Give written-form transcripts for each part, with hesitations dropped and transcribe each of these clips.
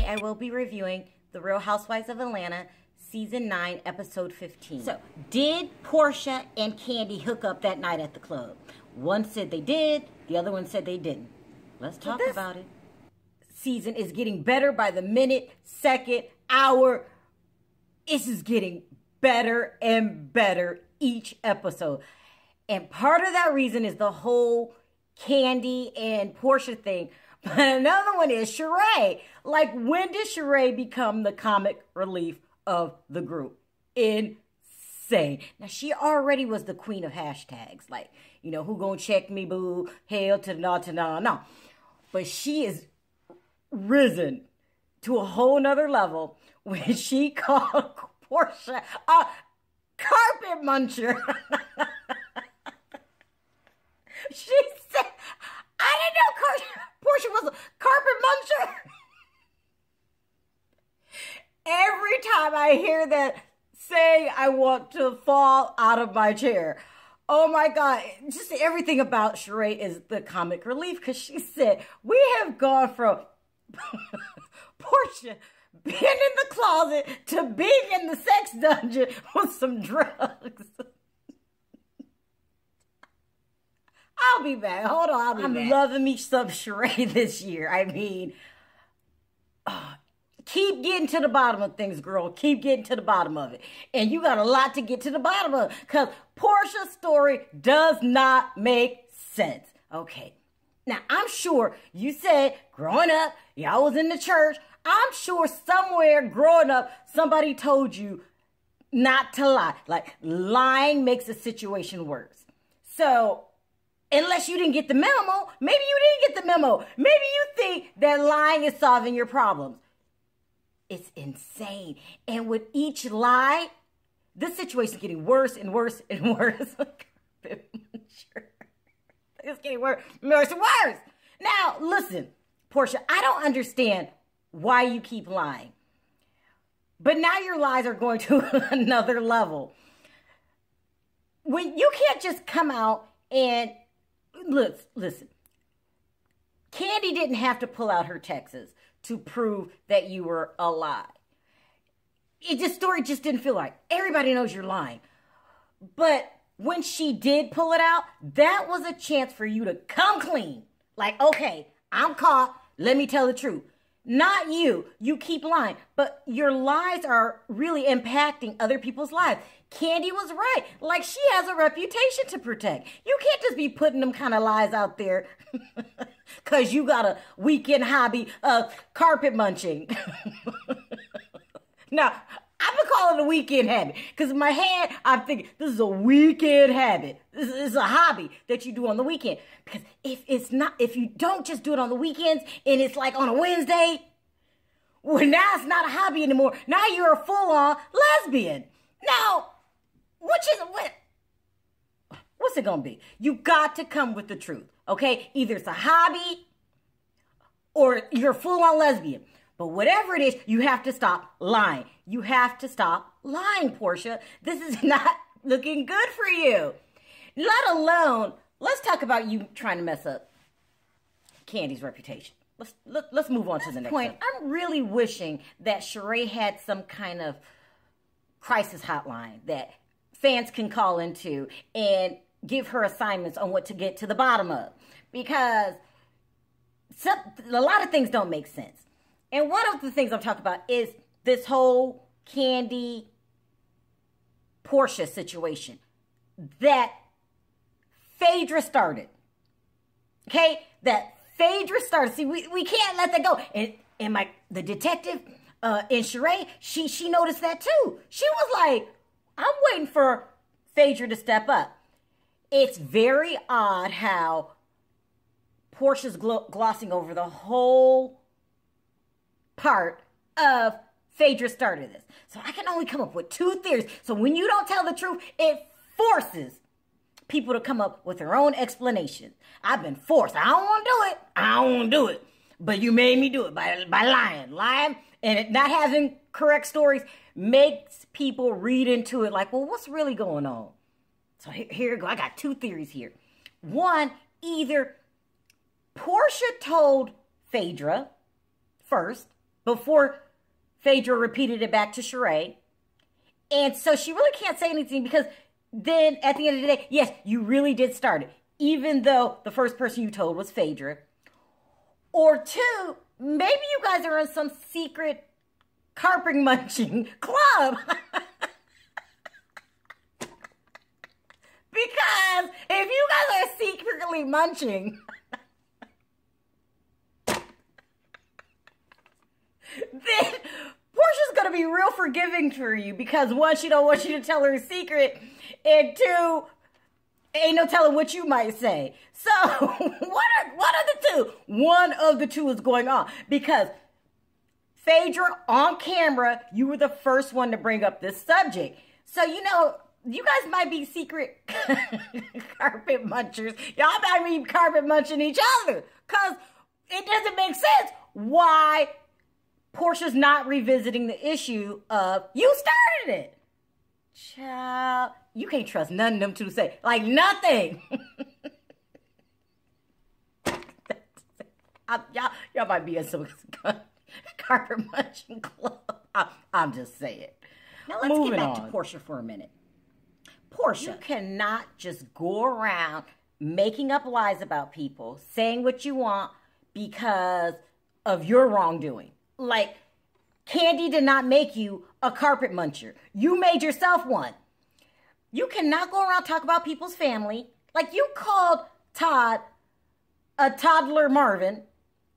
I will be reviewing The Real Housewives of Atlanta, Season 9, Episode 15. So, did Porsha and Kandi hook up that night at the club? One said they did, the other one said they didn't. Let's talk about it. Season is getting better by the minute, second, hour. It's just getting better and better each episode. And part of that reason is the whole Kandi and Porsha thing. But another one is Sharrell. Like, when did Sharrell become the comic relief of the group? Insane. Now, she already was the queen of hashtags. Like, you know, who gonna check me, boo? Hell to no. But she is risen to a whole nother level when she called Porsha a carpet muncher. She said, I didn't know Porsha was a carpet muncher. Every time I hear that saying, I want to fall out of my chair. Oh my God. Just everything about Sharrell is the comic relief, because she said, we have gone from Porsha being in the closet to being in the sex dungeon with some drugs. I'll be back. Hold on, I'll be back. I'm loving me some Sharrell this year. I mean, keep getting to the bottom of things, girl. Keep getting to the bottom of it. And you got a lot to get to the bottom of, because Porsha's story does not make sense. Okay. Now, I'm sure you said growing up, y'all was in the church. I'm sure somewhere growing up, somebody told you not to lie. Like, lying makes a situation worse. So, unless you didn't get the memo, maybe you didn't get the memo. Maybe you think that lying is solving your problems. It's insane. And with each lie, this situation is getting worse and worse and worse. It's getting worse and worse. Now, listen, Porsha, I don't understand why you keep lying. But now your lies are going to another level. When you can't just come out and listen. Kandi didn't have to pull out her texts to prove that you were a lie. Story just didn't feel right. Everybody knows you're lying. But when she did pull it out, that was a chance for you to come clean. Like, okay, I'm caught. Let me tell the truth. Not you. You keep lying. But your lies are really impacting other people's lives. Kandi was right. Like, she has a reputation to protect. You can't just be putting them kind of lies out there because you got a weekend hobby of carpet munching. Now, I've been calling it a weekend habit because in my head, I'm thinking this is a weekend habit. This is a hobby that you do on the weekend. Because if you don't just do it on the weekends and it's like on a Wednesday, well, now it's not a hobby anymore. Now you're a full-on lesbian. Now, what's it gonna be? You got to come with the truth, okay? Either it's a hobby or you're a full-on lesbian. But whatever it is, you have to stop lying. You have to stop lying, Porsha. This is not looking good for you. Let alone, let's talk about you trying to mess up Kandi's reputation. Let's move on to the next point. I'm really wishing that Sharrell had some kind of crisis hotline that fans can call into and give her assignments on what to get to the bottom of. Because a lot of things don't make sense. And one of the things I'm talking about is this whole Kandi Porsha situation that Phaedra started. Okay? That Phaedra started. See, we can't let that go. And the detective in Sharrell, she noticed that too. She was like, I'm waiting for Phaedra to step up. It's very odd how Porsha's glossing over the whole part of Phaedra started this. So I can only come up with two theories. So when you don't tell the truth, it forces people to come up with their own explanations. I've been forced. I don't want to do it. I don't want to do it. But you made me do it by lying. Lying and not having correct stories makes people read into it like, well, what's really going on? So here we go. I got two theories here. One, either Porsha told Phaedra first, before Phaedra repeated it back to Sharrell. And so she really can't say anything because then at the end of the day, yes, you really did start it, even though the first person you told was Phaedra. Or two, maybe you guys are in some secret carpet munching club. Because if you guys are secretly munching, then Porsha's going to be real forgiving for you because one, she don't want you to tell her a secret, and two, ain't no telling what you might say. So what are the two? One of the two is going on because Phaedra, on camera, you were the first one to bring up this subject. So, you know, you guys might be secret carpet munchers. Y'all might be carpet munching each other because it doesn't make sense why Porsha's not revisiting the issue of you started it. Child, you can't trust none of them two say. Like, nothing. Y'all might be in some carpet munching club. I'm just saying. Now let's get back to Porsha for a minute. Porsha, you cannot just go around making up lies about people, saying what you want because of your wrongdoing. Like, Kandi did not make you a carpet muncher. You made yourself one. You cannot go around talk about people's family. Like, you called Todd a toddler Marvin.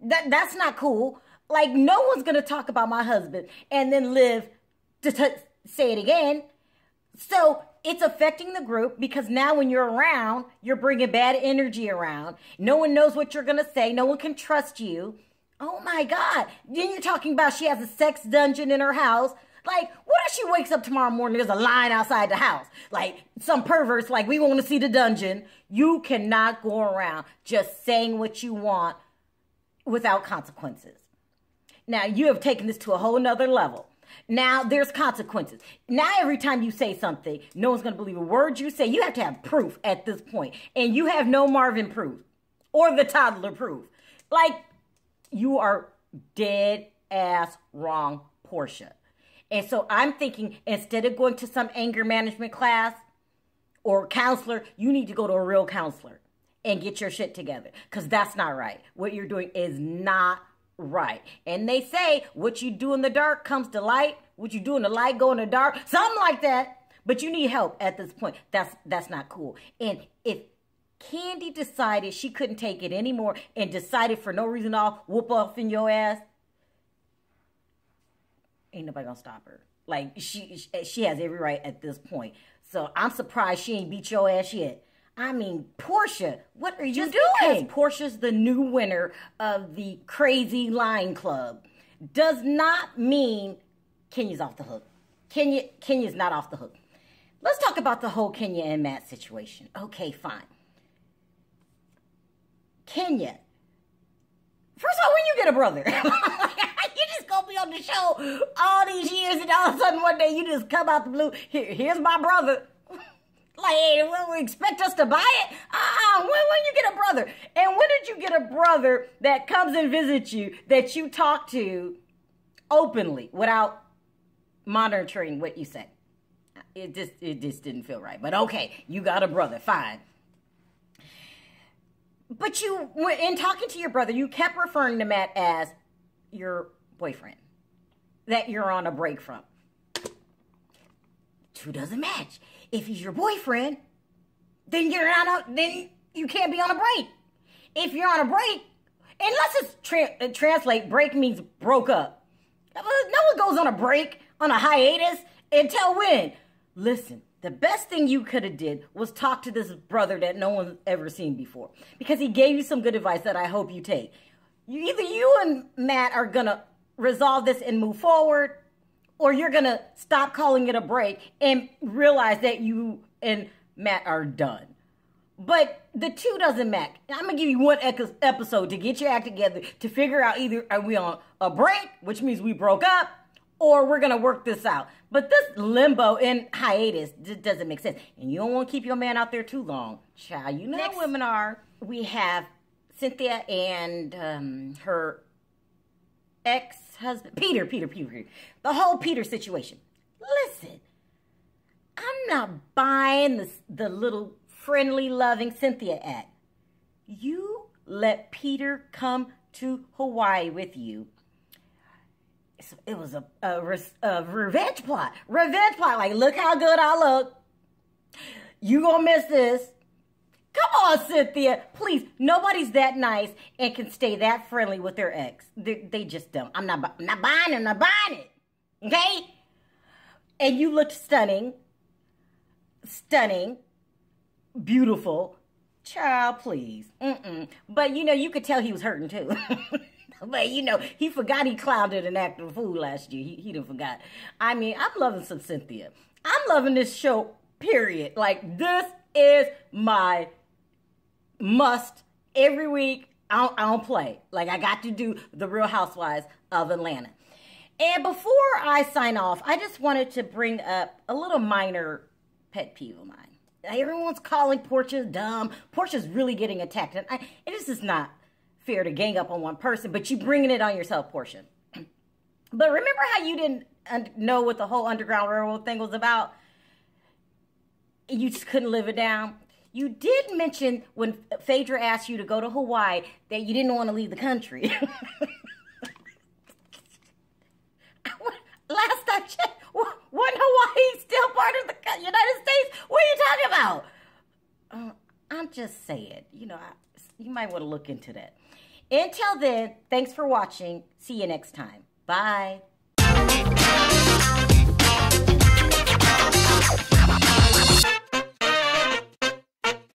That's not cool. Like, no one's going to talk about my husband and then live to say it again. So it's affecting the group because now when you're around, you're bringing bad energy around. No one knows what you're going to say. No one can trust you. Oh my God. Then you're talking about she has a sex dungeon in her house. Like, what if she wakes up tomorrow morning, there's a line outside the house? Like, some perverts, like, we want to see the dungeon. You cannot go around just saying what you want without consequences. Now, you have taken this to a whole nother level. Now, there's consequences. Now, every time you say something, no one's going to believe a word you say. You have to have proof at this point. And you have no Marvin proof or the toddler proof. Like, you are dead ass wrong, Porsha. And so I'm thinking instead of going to some anger management class or counselor, you need to go to a real counselor and get your shit together. Because that's not right. What you're doing is not right. And they say what you do in the dark comes to light. What you do in the light go in the dark. Something like that. But you need help at this point. That's not cool. And if Kandi decided she couldn't take it anymore and decided for no reason at all, whoop off in your ass, ain't nobody gonna stop her. Like, she has every right at this point. So I'm surprised she ain't beat your ass yet. I mean, Porsha, what are you doing? Because Porsha's the new winner of the Crazy Line Club does not mean Kenya's off the hook. Kenya's not off the hook. Let's talk about the whole Kenya and Matt situation. Okay, fine. Kenya, first of all, when you get a brother, you just gonna be on the show all these years and all of a sudden one day you just come out the blue, here's my brother. Like, hey, will we expect us to buy it? When you get a brother? And when did you get a brother that comes and visits you, that you talk to openly without monitoring what you say? It just didn't feel right. But okay, you got a brother, fine. But you, in talking to your brother, you kept referring to Matt as your boyfriend that you're on a break from. Two doesn't match. If he's your boyfriend, then then you can't be on a break. If you're on a break, and let's just translate, break means broke up. No one goes on a break, on a hiatus, until when? Listen, the best thing you could have did was talk to this brother that no one's ever seen before. Because he gave you some good advice that I hope you take. Either you and Matt are going to resolve this and move forward, or you're going to stop calling it a break and realize that you and Matt are done. But the two doesn't match. I'm going to give you one episode to get your act together to figure out either are we on a break, which means we broke up, or we're going to work this out. But this limbo and hiatus just doesn't make sense. And you don't want to keep your man out there too long. Child, you know how women are. We have Cynthia and her ex-husband, Peter. The whole Peter situation. Listen, I'm not buying the little friendly, loving Cynthia act. You let Peter come to Hawaii with you. It was a revenge plot. Revenge plot. Like, look how good I look. You gonna miss this. Come on, Cynthia. Please, nobody's that nice and can stay that friendly with their ex. They just don't. I'm not buying it. I'm not buying it. Okay? And you looked stunning. Stunning. Beautiful. Child, please. But, you know, you could tell he was hurting, too. But, you know, he forgot he clowned and acted a fool last year. He didn't forgot. I mean, I'm loving some Cynthia. I'm loving this show, period. Like, this is my must every week. I don't play. Like, I got to do the Real Housewives of Atlanta. And before I sign off, I just wanted to bring up a little minor pet peeve of mine. Everyone's calling Porsha dumb. Portia's really getting attacked. And it is just not fair to gang up on one person, but you bringing it on yourself, Porsha. But remember how you didn't know what the whole Underground Railroad thing was about? You just couldn't live it down. You did mention when Phaedra asked you to go to Hawaii that you didn't want to leave the country. Last I checked, wasn't Hawaii still part of the United States? What are you talking about? I'm just saying, you know, you might want to look into that. Until then, thanks for watching. See you next time. Bye.